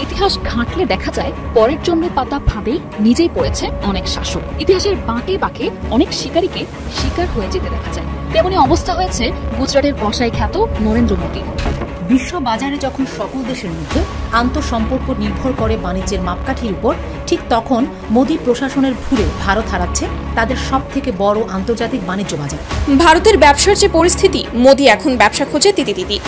ইতিহাস ঘাঁটলে দেখা যায় পরের জন্য পাতা ফাঁদেই নিজেই পড়েছে অনেক শাসক। ইতিহাসের বাঁকে বাঁকে অনেক শিকারীকে শিকার হয়ে যেতে দেখা যায়। তেমনি অবস্থা হয়েছে গুজরাটের কসাই খ্যাত নরেন্দ্র মোদী। বিশ্ব বাজারে যখন সকল দেশের মধ্যে আন্তঃসম্পর্ক নির্ভর করে বাণিজ্যের মাপকাঠির উপর, ঠিক তখন মোদী প্রশাসনের ভুলে ভারত হারাচ্ছে তাদের সব থেকে বড় আন্তর্জাতিক বাণিজ্য বাজার। ভারতের ব্যবসার যে পরিস্থিতি, মোদী এখন ব্যবসা খোঁজে তিতি।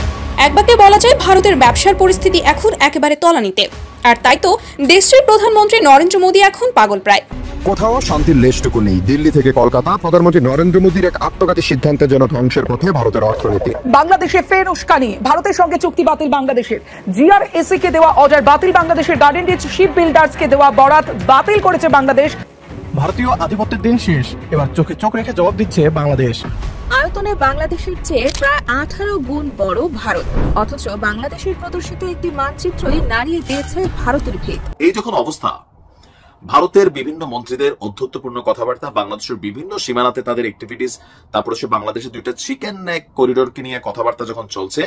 একবারে বলা যায় ভারতের ব্যবসার পরিস্থিতি এখন একেবারে তলানিতে। আর তাই তো দেশটির প্রধানমন্ত্রী নরেন্দ্র মোদী এখন পাগল প্রায়। কোথাও শান্তির লেশটুকু নেই। দিল্লি থেকে কলকাতা, প্রধানমন্ত্রী নরেন্দ্র মোদীর এক আত্মঘাতী সিদ্ধান্তের জন্য ধ্বংসের পথে ভারতের অর্থনীতি। বাংলাদেশে ফের উস্কানি, ভারতের সঙ্গে চুক্তি বাতিল বাংলাদেশের। জিআরএসি কে দেওয়া অর্ডার বাতিল বাংলাদেশের। গার্ডেন রিচ শিপ বিল্ডার্স কে দেওয়া বরাত বাতিল করেছে বাংলাদেশ। ভারতীয় আধিপত্যের দিন শেষ, এবার চোখে চোখ রেখে জবাব দিচ্ছে বাংলাদেশ। আয়তনে বাংলাদেশের চেয়ে প্রায় 18 গুণ বড় ভারত, অথচ বাংলাদেশের প্রদর্শিত একটি মানচিত্রই নাড়িয়ে দিয়েছে ভারতের ভিত। এই যখন অবস্থা, ভারতের বিভিন্ন মন্ত্রীদের অধ্যত্বপূর্ণ কথাবার্তা, বাংলাদেশের বিভিন্ন সীমানাতে তাদের অ্যাক্টিভিটিস, তারপরে সে বাংলাদেশের দুইটা চিকেন নেক করিডোরকে নিয়ে কথাবার্তা যখন চলছে,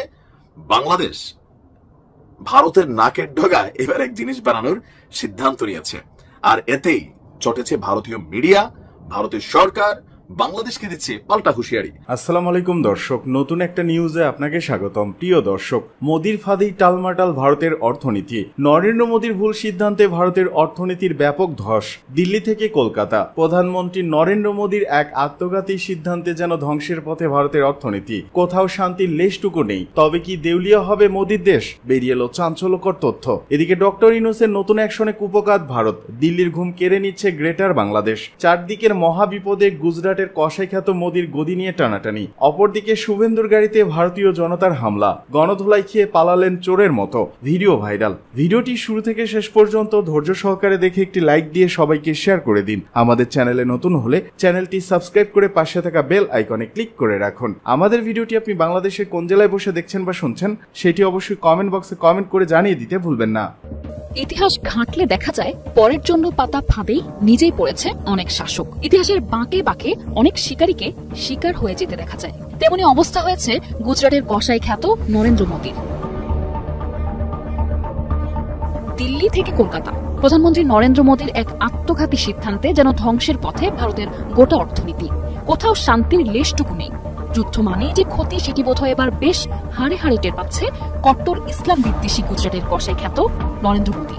বাংলাদেশ ভারতের নাকের ডগায় এবার এক জিনিস বানানোর সিদ্ধান্ত নিয়েছে। আর এতেই চটেছে ভারতীয় মিডিয়া, ভারতের সরকার বাংলাদেশকে দিচ্ছে পাল্টা হুঁশিয়ারি। আসসালামু আলাইকুম দর্শক, নতুন একটা নিউজে আপনাকে স্বাগতম। প্রিয় দর্শক, মোদির ফাঁদেই টালমাটাল ভারতের অর্থনীতি। নরেন্দ্র মোদীর ভুল সিদ্ধান্তে ভারতের অর্থনীতির ব্যাপক ধস। দিল্লি থেকে কলকাতা, প্রধানমন্ত্রী নরেন্দ্র মোদীর এক আত্মঘাতী সিদ্ধান্তে যেন ধ্বংসের পথে ভারতের অর্থনীতি। কোথাও শান্তির লেশটুকু নেই। তবে কি দেউলিয়া হবে মোদীর দেশ? বেরিয়ে এলো চাঞ্চল্যকর তথ্য। এদিকে ডক্টর ইউনূসের নতুন অ্যাকশনে কুপকাত ভারত। দিল্লির ঘুম কেড়ে নিচ্ছে গ্রেটার বাংলাদেশ। চারদিকের মহাবিপদে গুজরাট কসাই খ্যাত মোদীর গদি নিয়ে টানাটানি। অপরদিকে শুভেন্দুর গাড়িতে ভারতীয় জনতার হামলা, গণধোলাই খেয়ে পালালেন চোরের মতো। Video viral. ভিডিওটি শুরু থেকে শেষ পর্যন্ত ধৈর্য সহকারে দেখে একটি লাইক দিয়ে সবাইকে শেয়ার করে দিন। আমাদের চ্যানেলে নতুন হলে চ্যানেলটি সাবস্ক্রাইব করে পাশে থাকা বেল আইকনে ক্লিক করে রাখুন। আমাদের ভিডিওটি আপনি বাংলাদেশের কোন জেলায় বসে দেখছেন বা শুনছেন সেটি অবশ্যই কমেন্ট বক্সে কমেন্ট করে জানিয়ে দিতে ভুলবেন না। ইতিহাস ঘাঁটলে দেখা যায় পরের জন্য পাতা ফাঁদেই নিজেই পড়েছে অনেক শাসক। ইতিহাসের বাঁকে বাঁকে অনেক শিকারীকে শিকার হয়ে যেতে দেখা যায়। তেমনি অবস্থা হয়েছে গুজরাটের কসাই খ্যাত নরেন্দ্র মোদীর। দিল্লি থেকে কলকাতা, প্রধানমন্ত্রী নরেন্দ্র মোদীর এক আত্মঘাতী সিদ্ধান্তে যেন ধ্বংসের পথে ভারতের গোটা অর্থনীতি। কোথাও শান্তির লেশটুকু নেই। যুদ্ধ মানে যে ক্ষতি সেটি বোধহয় এবার বেশ হাড়ে হাড়ে টের পাচ্ছে কট্টর ইসলাম বিদ্বেষী গুজরাটের কসাই খ্যাত নরেন্দ্র মোদী।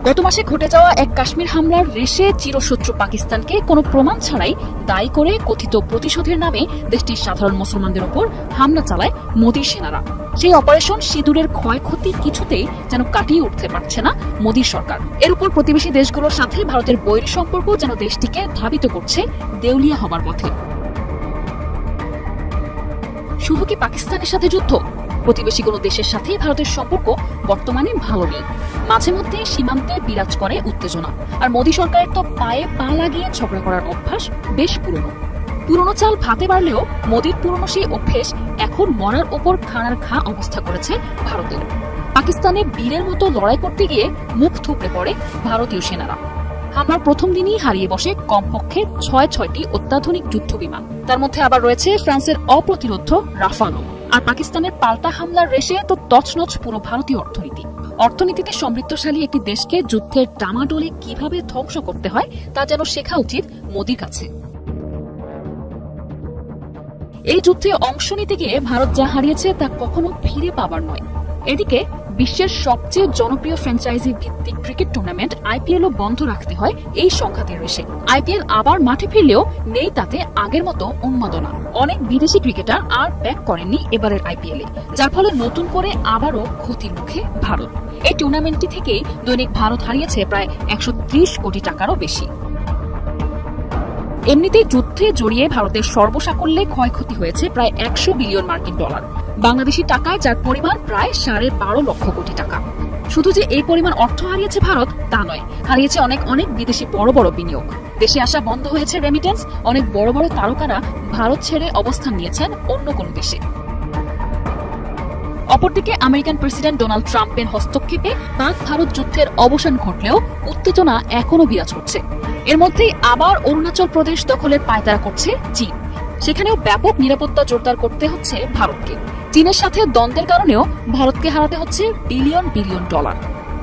গত মাসে ঘটে যাওয়া এক কাশ্মীর হামলার রেশে চিরশত্রু পাকিস্তানকে কোনো প্রমাণ ছাড়াই দায়ী করে কথিত প্রতিশোধের নামে দেশটির সাধারণ মুসলমানদের ওপর হামলা চালায় মোদীর সেনারা। সেই অপারেশন সিঁদুরের ক্ষয়ক্ষতি কিছুতেই যেন কাটিয়ে উঠতে পারছে না মোদীর সরকার। এর উপর প্রতিবেশী দেশগুলোর সাথে ভারতের বৈরী সম্পর্ক যেন দেশটিকে ধাবিত করছে দেউলিয়া হবার পথে। শুধু কি পাকিস্তানের সাথে যুদ্ধ? প্রতিবেশী কোনো দেশের সাথে ভারতের সম্পর্ক বর্তমানে ভালো নেই। মাঝে মধ্যে সীমান্তে বিরাজ করে উত্তেজনা। আর মোদী সরকারের তো পায়ে পা লাগিয়ে ঝগড়া করার অভ্যাস বেশ পুরনো চাল ভাতে বাড়লেও মোদীর পুরনো সেই অভ্যেস এখন মরার ওপর খাড়ার ঘা অবস্থা করেছে ভারতের। পাকিস্তানে বীরের মতো লড়াই করতে গিয়ে মুখ থুবড়ে পড়ে ভারতীয় সেনারা। হামলার প্রথম দিনই হারিয়ে বসে কমপক্ষে 6টি অত্যাধুনিক যুদ্ধ বিমান। তার মধ্যে আবার রয়েছে ফ্রান্সের অপ্রতিরোধ্য রাফালও। আর পাকিস্তানের পাল্টা হামলার রেশে তো তছনছ পুরো ভারতীয় অর্থনীতি। অর্থনীতিতে সমৃদ্ধশালী একটি দেশকে যুদ্ধের ডামাডোলে কিভাবে ধ্বংস করতে হয় তা যেন শেখা উচিত মোদীর কাছে। এই যুদ্ধে অংশ নিতে গিয়ে ভারত যা হারিয়েছে তা কখনো ফিরে পাবার নয়। এদিকে বিশ্বের সবচেয়ে জনপ্রিয় ফ্র্যাঞ্চাইজি ভিত্তিক ক্রিকেট টুর্নামেন্ট আইপিএলও বন্ধ রাখতে হয় এই সংঘাতের রেশে। আইপিএল আবার মাঠে ফিরলেও নেই তাতে আগের মতো উন্মাদনা। অনেক বিদেশি ক্রিকেটার আর ব্যাক করেননি এবারের আইপিএলে, যার ফলে নতুন করে আবারও ক্ষতির মুখে ভারত। এই টুর্নামেন্টটি থেকেই দৈনিক ভারত হারিয়েছে প্রায় 130 কোটি টাকারও বেশি। এমনিতেই যুদ্ধে জড়িয়ে ভারতের সর্বসাকল্যে ক্ষয়ক্ষতি হয়েছে প্রায় 100 বিলিয়ন মার্কিন ডলার, বাংলাদেশি টাকায় যার পরিমাণ প্রায় 12.5 লক্ষ কোটি টাকা। শুধু যে এই পরিমাণ অর্থ হারিয়েছে ভারত তা নয়, হারিয়েছে অনেক বিদেশি বড় বড় বিনিয়োগ। দেশে আসা বন্ধ হয়েছে রেমিটেন্স। অনেক বড় বড় তারকারা ভারত ছেড়ে অবস্থান নিয়েছেন অন্য কোনো দেশে। অপরদিকে আমেরিকান প্রেসিডেন্ট ডোনাল্ড ট্রাম্পের হস্তক্ষেপে পাক ভারত যুদ্ধের অবসান ঘটলেও উত্তেজনা এখনো বিরাজ করছে। এর মধ্যেই আবার অরুণাচল প্রদেশ দখলের পায়তারা করছে চীন। সেখানেও ব্যাপক নিরাপত্তা জোরদার করতে হচ্ছে ভারতকে। চীনের সাথে দ্বন্দ্বের কারণেও ভারতকে হারাতে হচ্ছে বিলিয়ন বিলিয়ন ডলার।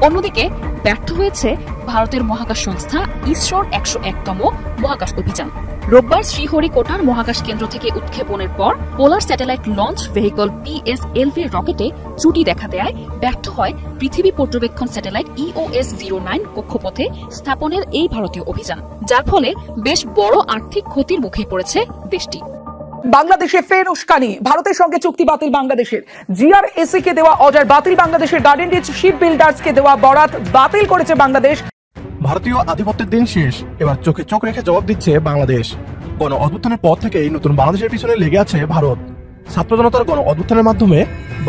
অন্যদিকে ব্যর্থ হয়েছে ভারতের মহাকাশ সংস্থা ইসরোর 101তম মহাকাশ অভিযান। রোববার শ্রীহরিকোটার মহাকাশ কেন্দ্র থেকে উৎক্ষেপণের পর polar satellite launch vehicle PSLV রকেটে ত্রুটি দেখা দেয় ব্যর্থ হয় পৃথিবী পর্যবেক্ষণ স্যাটেলাইট EOS-09 কক্ষপথে স্থাপনের এই ভারতীয় অভিযান, যার ফলে বেশ বড় আর্থিক ক্ষতির মুখে পড়েছে দেশটি। বাংলাদেশে ফের উস্কানি, ভারতের সঙ্গে চুক্তি বাতিল বাংলাদেশের। GRSA কে দেওয়া অর্ডার বাতিল বাংলাদেশের। গার্ডেন রিচ শিপ বিল্ডার্স কে দেওয়া বরাত বাতিল করেছে বাংলাদেশ। ভারতীয় আধিপত্যের দিন শেষ, এবার চোখে চোখ রেখে জবাব দিচ্ছে বাংলাদেশ। গণ অভ্যুত্থানের পর থেকেই নতুন বাংলাদেশের পিছনে লেগে আছে ভারত। ছাত্র জনতার গণ অভ্যুত্থানের মাধ্যমে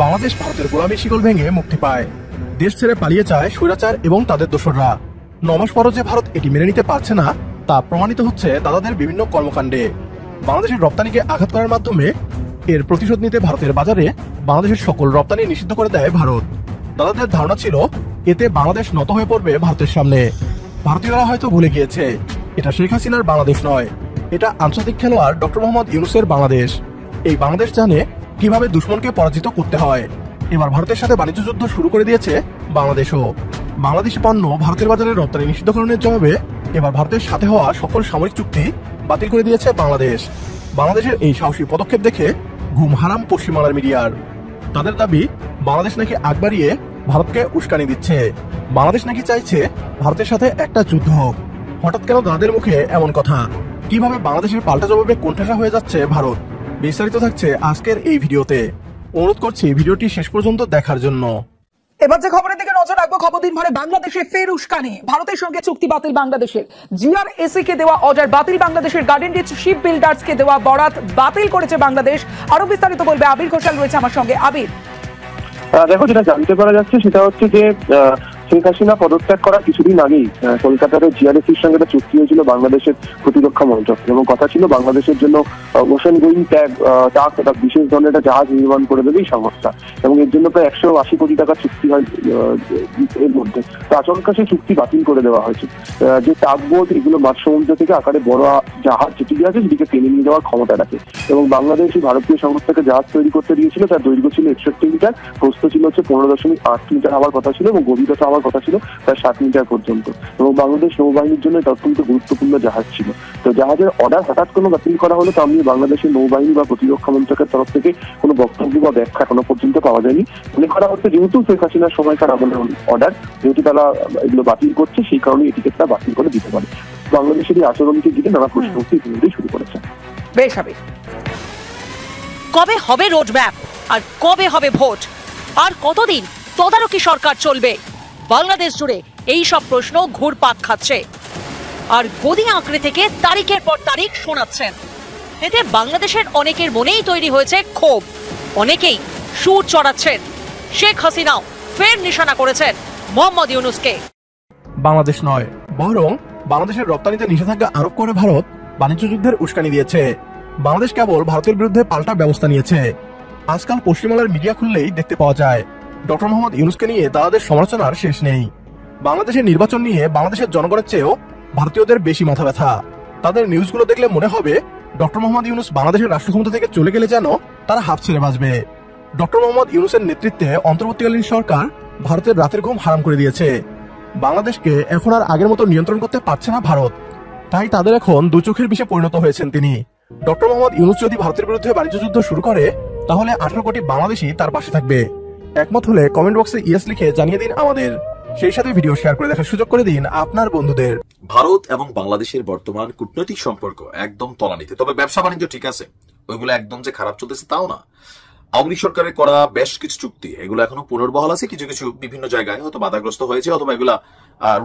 বাংলাদেশ ভারতের গোলামী শিকল ভেঙে মুক্তি পায়। দেশ ছেড়ে পালিয়ে যায় স্বৈরাচার এবং তাদের দোসররা। 9 মাস পরও যে ভারত এটি মেনে নিতে পারছে না তা প্রমাণিত হচ্ছে দাদাদের বিভিন্ন কর্মকাণ্ডে। বাংলাদেশের রপ্তানিকে আঘাত করার মাধ্যমে এর প্রতিশোধ নিতে ভারতের বাজারে বাংলাদেশের সকল রপ্তানি নিষিদ্ধ করে দেয় ভারত। দাদাদের ধারণা ছিল এতে বাংলাদেশ নত হয়ে পড়বে ভারতের সামনে। ভারতীয়রা হয়তো ভুলে গিয়েছে এটা শেখ হাসিনার বাংলাদেশ নয়, এটা আন্তর্জাতিক খেলোয়াড় ডক্টর মোহাম্মদ ইউনূসের বাংলাদেশ। এই বাংলাদেশ জানে কিভাবে দুশ্মনকে পরাজিত করতে হয়। এবার ভারতের সাথে বাণিজ্য যুদ্ধ শুরু করে দিয়েছে বাংলাদেশও। বাংলাদেশি পণ্য ভারতের বাজারে রপ্তানি নিষিদ্ধকরণের জবাবে এবার ভারতের সাথে হওয়া সকল সামরিক চুক্তি বাতিল করে দিয়েছে বাংলাদেশ। বাংলাদেশের এই সাহসী পদক্ষেপ দেখে ঘুম হারাম পশ্চিমবাংলার মিডিয়ার। তাদের দাবি বাংলাদেশ নাকি আগ বাড়িয়ে ভারতকে উস্কানি দিচ্ছে। বাংলাদেশ নাকি চাইছে ভারতের সাথে একটা যুদ্ধ হোক। হঠাৎ কেন তাদের মুখে এমন কথা? কিভাবে বাংলাদেশের পাল্টা জবাবে কোণঠাসা হয়ে যাচ্ছে ভারত? বিস্তারিত থাকছে আজকের এই ভিডিওতে। অনুরোধ করছি ভিডিওটি শেষ পর্যন্ত দেখার জন্য। এবার যে খবরের দিকে নজর রাখবো, খবর দিন ভরে বাংলাদেশে ফের উস্কানি, ভারতের সঙ্গে চুক্তি বাতিল বাংলাদেশের। GRSA কে দেওয়া অর্ডার বাতিল বাংলাদেশের। গার্ডেন রিচ শিপ বিল্ডার্স কে দেওয়া বরাত বাতিল করেছে বাংলাদেশ। আরো বিস্তারিত বলবে আবির ঘোষাল, রয়েছে আমার সঙ্গে। আবির, দেখো, যেটা জানতে পারা যাচ্ছে সেটা হচ্ছে যে শেখ হাসিনা পদত্যাগ করার কিছুদিন আগেই কলকাতার GRSAর সঙ্গে একটা চুক্তি হয়েছিল বাংলাদেশের প্রতিরক্ষা মন্ত্রক, এবং কথা ছিল বাংলাদেশের জন্য ওশান গোয়িং টাক একটা বিশেষ ধরনের একটা জাহাজ নির্মাণ করে দেবে এই সংস্থা, এবং এর জন্য প্রায় 180 কোটি টাকা চুক্তি হয় এর মধ্যে। তো আচমকা সেই চুক্তি বাতিল করে দেওয়া হয়েছে। যে টাগবোট এগুলো মাঝ সমুদ্র থেকে আকারে বড় জাহাজ যেটি আছে সেটিকে টেনে নিয়ে যাওয়ার ক্ষমতা রাখে, এবং বাংলাদেশ ভারতীয় সংস্থাকে জাহাজ তৈরি করতে দিয়েছিল। তার দৈর্ঘ্য ছিল 61 মিটার, প্রস্থ ছিল হচ্ছে 15.8 মিটার হওয়ার কথা ছিল, এবং গভীরতা হওয়ার কথা ছিল প্রায় 7 মিটার পর্যন্ত। এবং বাংলাদেশ নৌবাহিনীর জন্য এটা অত্যন্ত গুরুত্বপূর্ণ জাহাজ ছিল। তো জাহাজের অর্ডার হঠাৎ কোনো বাতিল করা হলো, তা নিয়ে বাংলাদেশের নৌবাহিনী বা প্রতিরক্ষা মন্ত্রকের তরফ থেকে কোনো বক্তব্য বা ব্যাখ্যা এখনো পর্যন্ত পাওয়া যায়নি। মনে করা হচ্ছে যেহেতু শেখ হাসিনার সময়কার আমলের অর্ডার, যেহেতু তারা এগুলো বাতিল করছে, সেই কারণে এটিকে তারা বাতিল করে দিতে পারে। বাংলাদেশের এই আচরণকে ঘিরে নানা প্রশ্ন ইতিমধ্যেই শুরু করেছে। বেশ আবির, কবে হবে রোডম্যাপ আর কবে হবে ভোট আর কতদিন তদারকি সরকার চলবে? বাংলাদেশ জুড়ে এই সব প্রশ্ন ঘুরপাক খাচ্ছে, আর গদি আঁকড়ে থেকে তারিখের পর তারিখ শোনাচ্ছেন। এতে বাংলাদেশের অনেকের মনেই তৈরি হয়েছে ক্ষোভ, অনেকেই সুর চড়াচ্ছেন। শেখ হাসিনাও ফের নিশানা করেছেন মোহাম্মদ ইউনূসকে। বাংলাদেশ নয়, বরং বাংলাদেশের রপ্তানিতে নিষেধাজ্ঞা আরোপ করে ভারত বাণিজ্য যুদ্ধের উস্কানি দিয়েছে। বাংলাদেশ কেবল ভারতের বিরুদ্ধে পাল্টা ব্যবস্থা নিয়েছে। আজকাল পশ্চিমবাংলার মিডিয়া খুললেই দেখতে পাওয়া যায় ডক্টর মোহাম্মদ ইউনূসকে নিয়ে তাদের সমালোচনার শেষ নেই। বাংলাদেশের নির্বাচন নিয়ে বাংলাদেশের জনগণের চেয়েও ভারতীয়দের বেশি মাথা ব্যথা। তাদের নিউজগুলো দেখলে মনে হবে ডক্টর মোহাম্মদ ইউনূস বাংলাদেশের রাষ্ট্র ক্ষমতা থেকে চলে গেলে যেন তারা হাফ ছেড়ে বাঁচবে। ডক্টর মোহাম্মদ ইউনূসের নেতৃত্বে অন্তর্বর্তীকালীন সরকার ভারতের রাতের ঘুম হারাম করে দিয়েছে। বাংলাদেশকে এখন আর আগের মতো নিয়ন্ত্রণ করতে পারছে না ভারত, তাই তাদের এখন দু চোখের বিষে পরিণত হয়েছেন তিনি। ডক্টর মোহাম্মদ ইউনূস যদি ভারতের বিরুদ্ধে বাণিজ্য যুদ্ধ শুরু করে, তাহলে 18 কোটি বাংলাদেশি তার পাশে থাকবে। একমত হলে কমেন্ট বক্সে ইয়েস লিখে জানিয়ে দিন আমাদের। সেই সাথে ভিডিও শেয়ার করে দেখার সুযোগ করে দিন আপনার বন্ধুদের। ভারত এবং বাংলাদেশের বর্তমান কূটনৈতিক সম্পর্ক একদম তলানিতে। তবে ব্যবসা বাণিজ্য ঠিক আছে, ওইগুলো একদম যে খারাপ চলতেছে তাও না। আওয়ামী লীগ সরকারের করা বেশ কিছু চুক্তি এগুলো এখনো পুনর্বহাল আছে, কিছু কিছু বিভিন্ন জায়গায় হয়তো বাধাগ্রস্ত হয়েছে, অথবা এগুলা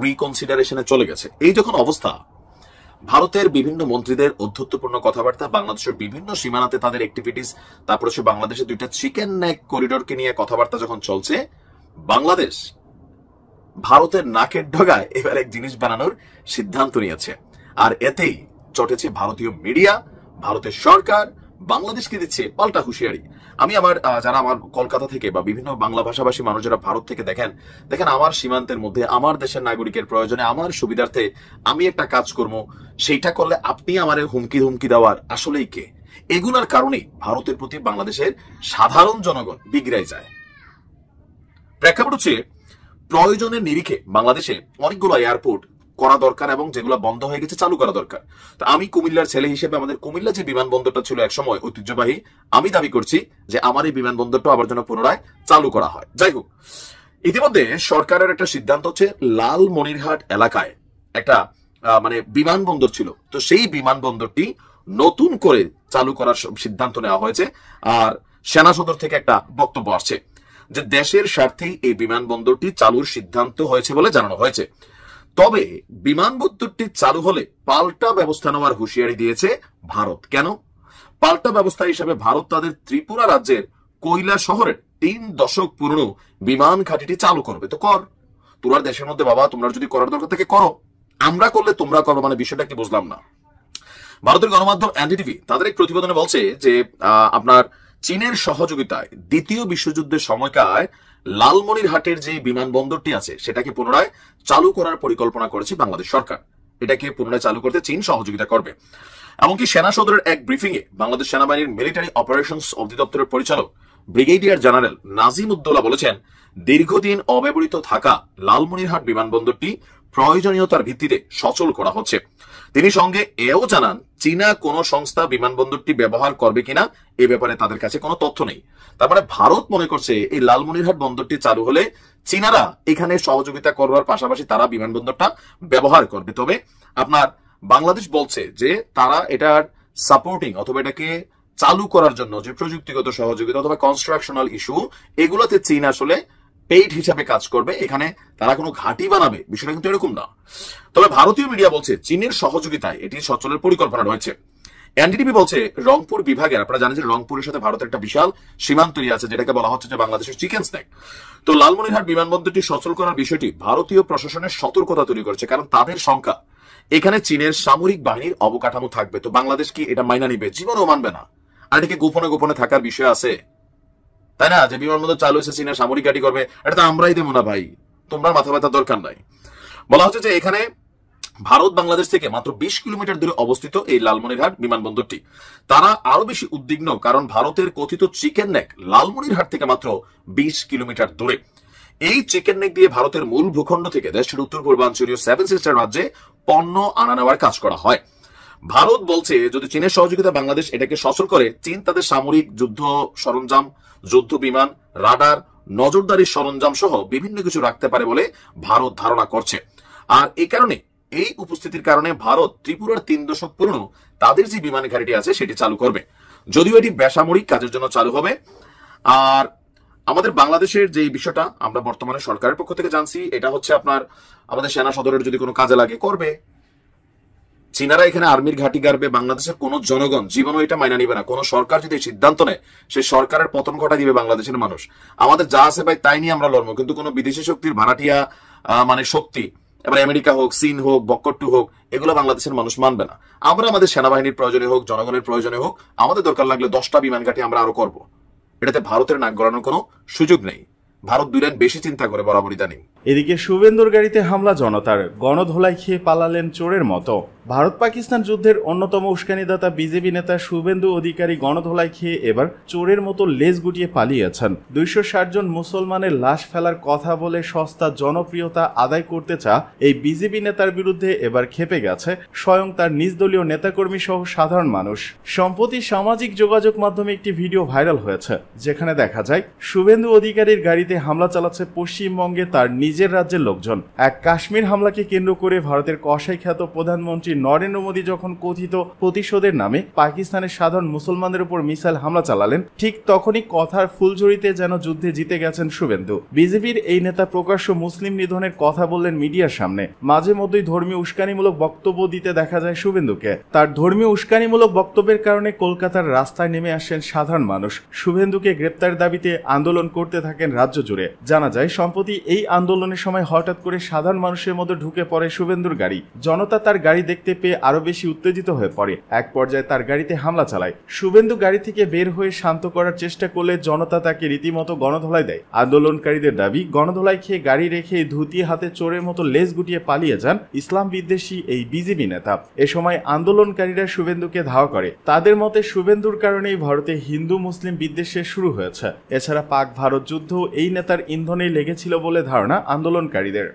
রিকনসিডারেশনে চলে গেছে। এই যখন অবস্থা, ভারতের বিভিন্ন মন্ত্রীদের অধ্যত্বপূর্ণ কথাবার্তা, বাংলাদেশের বিভিন্ন সীমানাতে তাদের অ্যাক্টিভিটিস, তারপর হচ্ছে বাংলাদেশের 2টা চিকেন নেক করিডোরকে নিয়ে কথাবার্তা যখন চলছে, বাংলাদেশ ভারতের নাকের ডগায় এবার এক জিনিস বানানোর সিদ্ধান্ত নিয়েছে। আর এতেই চটেছে ভারতীয় মিডিয়া, ভারতের সরকার বাংলাদেশকে দিচ্ছে পাল্টা হুঁশিয়ারি। আমি যারা আমার কলকাতা থেকে বা বিভিন্ন বাংলা ভাষাভাষী মানুষ যারা ভারত থেকে দেখেন আমার সীমান্তের মধ্যে আমার দেশের নাগরিকের প্রয়োজনে আমার সুবিধার্থে আমি একটা কাজ করব, সেইটা করলে আপনি আমারে হুমকি দেওয়ার আসলেই কে? এগুলোর কারণে ভারতের প্রতি বাংলাদেশের সাধারণ জনগণ বিগড়ায় যায়। প্রেক্ষাপট হচ্ছে প্রয়োজনের নিরিখে বাংলাদেশে অনেকগুলো এয়ারপোর্ট করা দরকার এবং যেগুলো বন্ধ হয়ে গেছে চালু করা দরকার। তো আমি কুমিল্লার ছেলে হিসেবে আমাদের কুমিল্লা যে বিমানবন্দরটা ছিল একসময় ঐতিহ্যবাহী, আমি দাবি করছি যে আমার এই বিমানবন্দরটা আবার যেন পুনরায় চালু করা হয়। যাই হোক, ইতিমধ্যে সরকারের একটা সিদ্ধান্ত হচ্ছে লালমনিরহাট এলাকায় একটা বিমানবন্দর ছিল, তো সেই বিমানবন্দরটি নতুন করে চালু করার সিদ্ধান্ত নেওয়া হয়েছে। আর সেনা সদর থেকে একটা বক্তব্য আসছে যে দেশের স্বার্থেই এই বিমানবন্দরটি চালুর সিদ্ধান্ত হয়েছে বলে জানানো হয়েছে। তবে বিমানবন্দরটি চালু হলে পাল্টা ব্যবস্থা নেওয়ার হুঁশিয়ারি দিয়েছে ভারত। কেন? পাল্টা ব্যবস্থা হিসেবে ভারত তাদের ত্রিপুরা রাজ্যের কৈলা শহরের 3 দশক পুরনো বিমান ঘাঁটিটি চালু করবে। তো কর, তোমরা দেশের মধ্যে বাবা, তোমরা যদি করার দরকার থেকে করো, আমরা করলে তোমরা করো, বিষয়টা কি বুঝলাম না। ভারতের গণমাধ্যম এনডিটিভি তাদের এক প্রতিবেদনে বলছে যে আপনার চীনের সহযোগিতায় দ্বিতীয় বিশ্বযুদ্ধের সময়কার লালমনিরহাটের যে বিমানবন্দরটি আছে সেটাকে পুনরায় চালু করার পরিকল্পনা করেছে বাংলাদেশ সরকার। এটাকে পুনরায় চালু করতে চীন সহযোগিতা করবে। এমনকি সেনা সদরের এক ব্রিফিং এ বাংলাদেশ সেনাবাহিনীর মিলিটারি অপারেশনস অধিদপ্তরের পরিচালক ব্রিগেডিয়ার জেনারেল নাজিম উদ্দৌলা বলেছেন, দীর্ঘদিন অব্যবহৃত থাকা লালমনিরহাট বিমানবন্দরটি প্রয়োজনীয়তার ভিত্তিতে সচল করা হচ্ছে। তিনি সঙ্গে এও জানান, চীনা কোন সংস্থা বিমানবন্দরটি ব্যবহার করবে কিনা এ ব্যাপারে তাদের কাছে কোনো তথ্য নেই। তার মানে ভারত মনে করছে এই লালমনিরহাট বন্দরটি চালু হলে চীনারা এখানে সহযোগিতা করবার পাশাপাশি তারা বিমানবন্দরটা ব্যবহার করবে। তবে আপনার বাংলাদেশ বলছে যে তারা এটার সাপোর্টিং অথবা এটাকে চালু করার জন্য যে প্রযুক্তিগত সহযোগিতা অথবা কনস্ট্রাকশনাল ইস্যু, এগুলোতে চীন আসলে পেইড হিসাবে কাজ করবে, এখানে তারা কোনো ঘাঁটি বানাবে বিষয়টা কিন্তু এরকম না। তবে ভারতীয় মিডিয়া বলছে চীনের সহযোগিতায় এটি সচলের পরিকল্পনা রয়েছে। এনডিটিভি বলছে রংপুর বিভাগের, আপনারা জানেন যে রংপুরের সাথে ভারতের একটা বিশাল সীমান্ত আছে যেটাকে বলা হচ্ছে যে বাংলাদেশের চিকেন স্ন্যাক। তো লালমনিরহাট বিমানবন্দরটি সচল করার বিষয়টি ভারতীয় প্রশাসনের সতর্কতা তৈরি করছে, কারণ তাদের শঙ্কা এখানে চীনের সামরিক বাহিনীর অবকাঠামো থাকবে। তো বাংলাদেশ কি এটা মাইনা নিবে? জীবনও মানবে না। আর এটাকে গোপনে গোপনে থাকার বিষয় আছে, তাই না? যে বিমানবন্দর চালু হয়েছে চীনের সামরিক ঘাঁটি করবে, এটা তো আমরাই দেবো না ভাই, তোমরা মাথা ব্যথার দরকার নাই। বলা হচ্ছে যে এখানে ভারত বাংলাদেশ থেকে মাত্র 20 কিলোমিটার দূরে অবস্থিত এই লালমনিরহাট বিমানবন্দরটি। তারা আরো বেশি উদ্বিগ্ন কারণ ভারতের কথিত চিকেন নেক লালমনিরহাট থেকে মাত্র 20 কিলোমিটার দূরে। এই চিকেন নেক দিয়ে ভারতের মূল ভূখণ্ড থেকে দেশের উত্তর পূর্বাঞ্চলীয় 7 সিস্টার রাজ্যে পণ্য আনা নেওয়ার কাজ করা হয়। ভারত বলছে যদি চীনের সহযোগিতা বাংলাদেশ এটাকে সচল করে, চীন তাদের সামরিক যুদ্ধ সরঞ্জাম, যুদ্ধ বিমান, রাডার, নজরদারি সরঞ্জাম সহ বিভিন্ন কিছু রাখতে পারে বলে ভারত ধারণা করছে। আর এই কারণে এই উপস্থিতির কারণে ভারত ত্রিপুরার 3 দশক পুরনো তাদের যে বিমান ঘাঁটি আছে সেটি চালু করবে, যদিও এটি বেসামরিক কাজের জন্য চালু হবে। আর আমাদের বাংলাদেশের যে বিষয়টা আমরা বর্তমানে সরকারের পক্ষ থেকে জানছি, এটা হচ্ছে আপনার আমাদের সেনা সদরের যদি কোনো কাজে লাগে করবে। চীনারা এখানে আর্মির ঘাঁটি গাড়বে, বাংলাদেশের কোন জনগণ জীবনও এটা মাইনা নিবে না। কোন সরকার যদি সিদ্ধান্ত নেয় সেই সরকারের পতন ঘটা দিবে বাংলাদেশের মানুষ। আমাদের যা আছে ভাই তাই নিয়ে আমরা লড়বো, কিন্তু কোনো বিদেশি শক্তির ভাড়াটিয়া শক্তি, এবার আমেরিকা হোক, চীন হোক, বক্কট্টু হোক, এগুলো বাংলাদেশের মানুষ মানবে না। আমরা আমাদের সেনাবাহিনীর প্রয়োজনে হোক, জনগণের প্রয়োজনে হোক, আমাদের দরকার লাগলে 10টা বিমান ঘাঁটি আমরা আরো করবো। এটাতে ভারতের নাক গলানোর কোনো সুযোগ নেই। ভারত 2 লাইন বেশি চিন্তা করে বরাবরই জানি। এদিকে শুভেন্দুর গাড়িতে হামলা জনতার, গণধোলাই খেয়ে পালালেন চোরের মতো। ভারত পাকিস্তান যুদ্ধের অন্যতম উস্কানিদাতা বিজেপি নেতা শুভেন্দু অধিকারী গণধোলাই খেয়ে এবার চোরের মতো লেজ গুটিয়ে পালিয়েছেন। 260 জন মুসলমানের লাশ ফেলার কথা বলে সস্তা জনপ্রিয়তা আদায় করতে চা এই বিজেপি নেতার বিরুদ্ধে এবার ক্ষেপে গেছে স্বয়ং তার নিজ দলীয় নেতাকর্মী সহ সাধারণ মানুষ। সম্প্রতি সামাজিক যোগাযোগ মাধ্যমে একটি ভিডিও ভাইরাল হয়েছে যেখানে দেখা যায় শুভেন্দু অধিকারীর গাড়িতে হামলা চালাচ্ছে পশ্চিমবঙ্গে তার নিজের রাজ্যের লোকজন। এক কাশ্মীর হামলাকে কেন্দ্র করে ভারতের কসাই খ্যাত প্রধানমন্ত্রী নরেন্দ্র মোদী যখন কথিত প্রতিশোধের নামে পাকিস্তানের সাধারণ মুসলমানদের উপর মিসাইল হামলা চালালেন, ঠিক তখনই কথার ফুলঝুরিতে যেন যুদ্ধে জিতে গেছেন শুভেন্দু। বিজেপির এই নেতা প্রকাশ্য মুসলিম নিধনের কথা বললেন মিডিয়ার সামনে। মাঝে মধ্যেই ধর্মীয় উস্কানিমূলক বক্তব্য দিতে দেখা যায় শুভেন্দুকে। তার ধর্মীয় উস্কানিমূলক বক্তব্যের কারণে কলকাতার রাস্তায় নেমে আসেন সাধারণ মানুষ। শুভেন্দুকে গ্রেপ্তার দাবিতে আন্দোলন করতে থাকেন রাজ্য জুড়ে। জানা যায় সম্প্রতি এই আন্দোলন আন্দোলনের সময় হঠাৎ করে সাধারণ মানুষের মধ্যে ঢুকে পড়ে শুভেন্দুর গাড়ি। জনতা তার গাড়ি দেখতে পেয়ে আরো বেশি উত্তেজিত হয়ে পড়ে। এক পর্যায়ে তার গাড়িতে হামলা চালায়। শুভেন্দু গাড়ি থেকে বের হয়ে শান্ত করার চেষ্টা করলে জনতা তাকে রীতিমতো গণধোলাই দেয়। আন্দোলনকারীদের দাবি, গণধোলাই খেয়ে গাড়ি রেখে ধুতি হাতে চোরের মতো লেজ গুটিয়ে পালিয়ে যান ইসলাম বিদ্বেষী এই বিজেপি নেতা। এ সময় আন্দোলনকারীরা শুভেন্দুকে ধাওয়া করে। তাদের মতে শুভেন্দুর কারণেই ভারতে হিন্দু মুসলিম বিদ্বেষের শুরু হয়েছে। এছাড়া পাক ভারত যুদ্ধ এই নেতার ইন্ধনেই লেগেছিল বলে ধারণা আন্দোলনকারীদের।